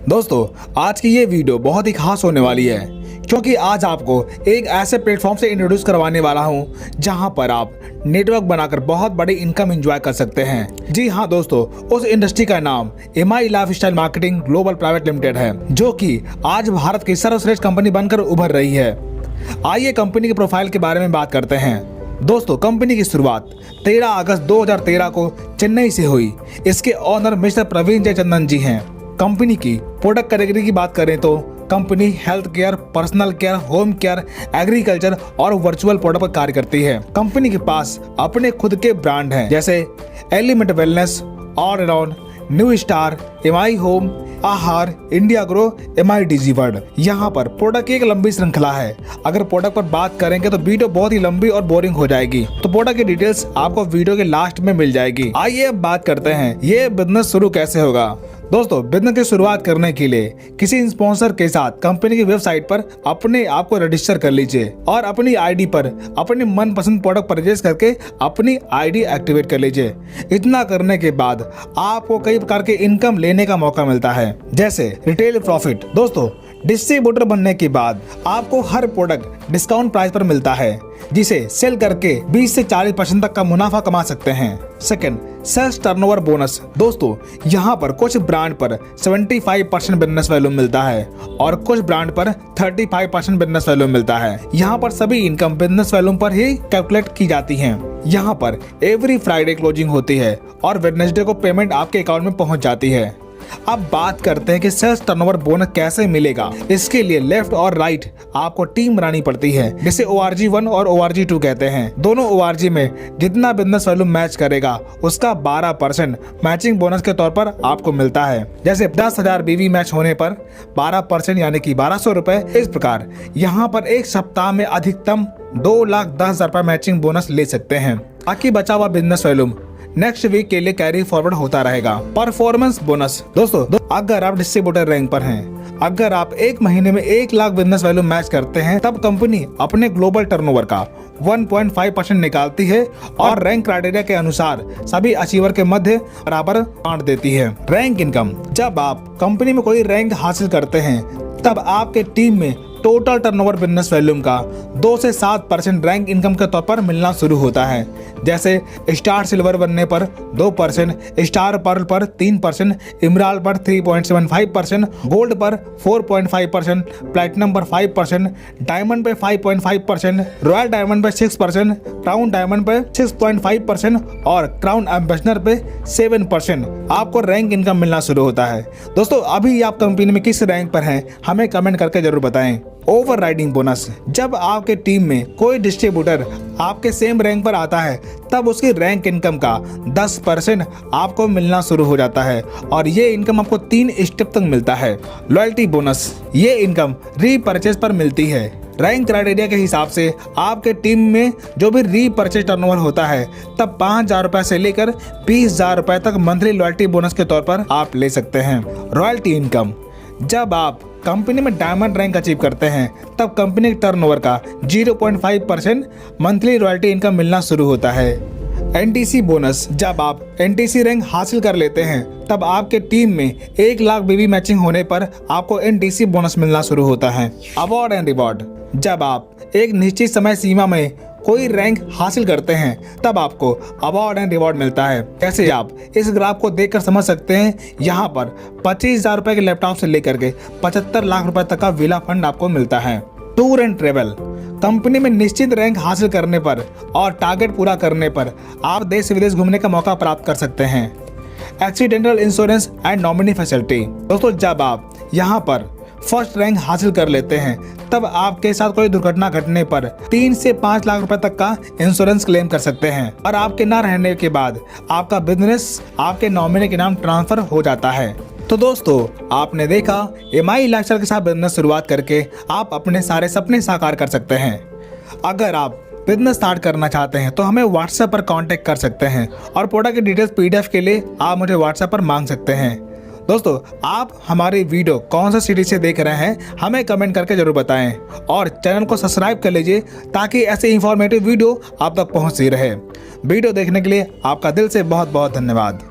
दोस्तों, आज की ये वीडियो बहुत ही खास होने वाली है क्योंकि आज आपको एक ऐसे प्लेटफॉर्म से इंट्रोड्यूस करवाने वाला हूँ जहाँ पर आप नेटवर्क बनाकर बहुत बड़ी इनकम एंजॉय कर सकते हैं। जी हाँ दोस्तों, उस इंडस्ट्री का नाम MI lifestyle marketing global private limited है, जो कि आज भारत की सर्वश्रेष्ठ कंपनी बनकर उभर रही है। आइए कंपनी के प्रोफाइल के बारे में बात करते हैं। दोस्तों, कंपनी की शुरुआत 13 अगस्त 2013 को चेन्नई से हुई। इसके ऑनर मिस्टर प्रवीण जयचंदन जी हैं। कंपनी की प्रोडक्ट कैटेगरी की बात करें तो company health care, personal care, home care, agriculture और वर्चुअल प्रोडक्ट पर कार्य करती है। कंपनी के पास अपने खुद के ब्रांड हैं जैसे element wellness, all around, new star, MI home, Aahar, India grow, MI DG world. यहाँ पर प्रोडक्ट की एक लंबी श्रृंखला है। अगर प्रोडक्ट पर बात करेंगे तो वीडियो बहुत ही लंबी और बोरिंग हो जाएगी, तो प्रोडक्ट की डिटेल्स आपको वीडियो के लास्ट में मिल जाएगी। आइए अब बात करते हैं ये बिजनेस शुरू कैसे होगा। दोस्तों, बिजनेस की शुरुआत करने के लिए किसी स्पॉन्सर के साथ कंपनी की वेबसाइट पर अपने आप को रजिस्टर कर लीजिए और अपनी आईडी पर अपने मनपसंद प्रोडक्ट परचेज करके अपनी आईडी एक्टिवेट कर लीजिए। इतना करने के बाद आपको कई प्रकार के इनकम लेने का मौका मिलता है, जैसे रिटेल प्रॉफिट। दोस्तों, डिस्ट्रीब्यूटर बनने के बाद आपको हर प्रोडक्ट डिस्काउंट प्राइस पर मिलता है, जिसे सेल करके 20 से 40% तक का मुनाफा कमा सकते हैं। Second, sales turnover bonus. दोस्तों, यहाँ पर कुछ ब्रांड पर 75% बिजनेस वैल्यू मिलता है और कुछ ब्रांड पर 35% बिजनेस वैल्यू मिलता है। यहाँ पर सभी इनकम बिजनेस वैल्यू पर ही कैलकुलेट की जाती है। यहाँ पर एवरी फ्राइडे क्लोजिंग होती है और वेडनेसडे को पेमेंट आपके अकाउंट में पहुँच जाती है। अब बात करते हैं कि सेल्स टर्नओवर बोनस कैसे मिलेगा। इसके लिए लेफ्ट और राइट आपको टीम बनानी पड़ती है, जिसे ORG1 और ORG2 कहते हैं। दोनों ORG में जितना बिजनेस वैल्यू मैच करेगा उसका 12% मैचिंग बोनस के तौर पर आपको मिलता है। जैसे 10,000 BV मैच होने पर 12% यानी कि 1200 रुपए। इस प्रकार यहाँ पर एक सप्ताह में अधिकतम 2,10,000 रुपए मैचिंग बोनस ले सकते हैं। बाकी बचा हुआ बिजनेस वैल्यू नेक्स्ट वीक के लिए कैरी फॉरवर्ड होता रहेगा। Performance bonus. दोस्तों, अगर आप डिस्ट्रीब्यूटर रैंक पर हैं, अगर आप एक महीने में 1 लाख बिजनेस वैल्यू मैच करते हैं, तब कंपनी अपने ग्लोबल टर्नओवर का 1.5% निकालती है और रैंक क्राइटेरिया के अनुसार सभी अचीवर के मध्य बराबर बांट देती है। Rank income. जब आप कंपनी में कोई रैंक हासिल करते हैं, तब आपके टीम में टोटल टर्नओवर बिजनेस वैल्यूम का 2 से 7% रैंक इनकम के तौर पर मिलना शुरू होता है। जैसे स्टार सिल्वर बनने पर 2%, स्टार पर्ल पर 3%, इमराल्ड पर 3.75%, गोल्ड पर 4.5%, प्लैटिनम पर 5%, डायमंड पे 5.5%, रॉयल डायमंड पे 6%, क्राउन डायमंड पे 6.5% और क्राउन एम्बेसडर पे 7% आपको रैंक इनकम मिलना शुरू होता है। दोस्तों, अभी आप कंपनी में किस रैंक पर हैं, हमें कमेंट करके जरूर बताएं। Overriding bonus. जब आपके टीम में कोई डिस्ट्रीब्यूटर आपके सेम रैंक पर आता है, तब उसकी रैंक इनकम का 10% आपको मिलना शुरू हो जाता है और ये इनकम आपको 3 स्टेप तक मिलता है। Loyalty bonus. ये इनकम रीपरचेज पर मिलती है। रैंक क्राइटेरिया के हिसाब से आपके टीम में जो भी रीपरचेज टर्नओवर होता है, तब 5,000 रुपए से लेकर 20,000 रुपए तक मंथली लॉयल्टी बोनस के तौर पर आप ले सकते हैं। Royalty income. जब आप कंपनी में डायमंड रैंक अचीव करते हैं, तब कंपनी के टर्नओवर का 0.5% मंथली रॉयल्टी इनकम मिलना शुरू होता है। NTC bonus. जब आप NTC रैंक हासिल कर लेते हैं, तब आपके टीम में 1 लाख BV मैचिंग होने पर आपको NTC बोनस मिलना शुरू होता है। Award and reward. जब आप एक निश्चित समय सीमा में कोई रैंक हासिल करते हैं, तब आपको अवार्ड एंड रिवॉर्ड मिलता है। कैसे आप इस ग्राफ को देखकर समझ सकते हैं। यहाँ पर 25,000 रुपए के लैपटॉप से लेकर के 75 लाख रुपए तक का विला फंड आपको मिलता है। Tour and travel. कंपनी में निश्चित रैंक हासिल करने पर और टारगेट पूरा करने पर आप देश विदेश घूमने का मौका प्राप्त कर सकते हैं। Accidental insurance and nominee facility. दोस्तों, जब आप यहाँ पर फर्स्ट रैंक हासिल कर लेते हैं, तब आपके साथ कोई दुर्घटना घटने पर 3 से 5 लाख रुपए तक का इंश्योरेंस क्लेम कर सकते हैं और आपके ना रहने के बाद आपका बिजनेस आपके नॉमिनी के नाम ट्रांसफर हो जाता है। तो दोस्तों, आपने देखा एमआई लाइफस्टाइल के साथ बिजनेस शुरुआत करके आप अपने सारे सपने साकार कर सकते हैं। अगर आप बिजनेस स्टार्ट करना चाहते हैं तो हमें व्हाट्सएप पर कांटेक्ट कर सकते हैं और प्रोडक्ट की डिटेल्स PDF के लिए आप मुझे व्हाट्सएप पर मांग सकते हैं। दोस्तों, आप हमारी वीडियो कौन सा सिटी से देख रहे हैं, हमें कमेंट करके जरूर बताएं और चैनल को सब्सक्राइब कर लीजिए ताकि ऐसे इंफॉर्मेटिव वीडियो आप तक पहुंचती रहे। वीडियो देखने के लिए आपका दिल से बहुत बहुत धन्यवाद।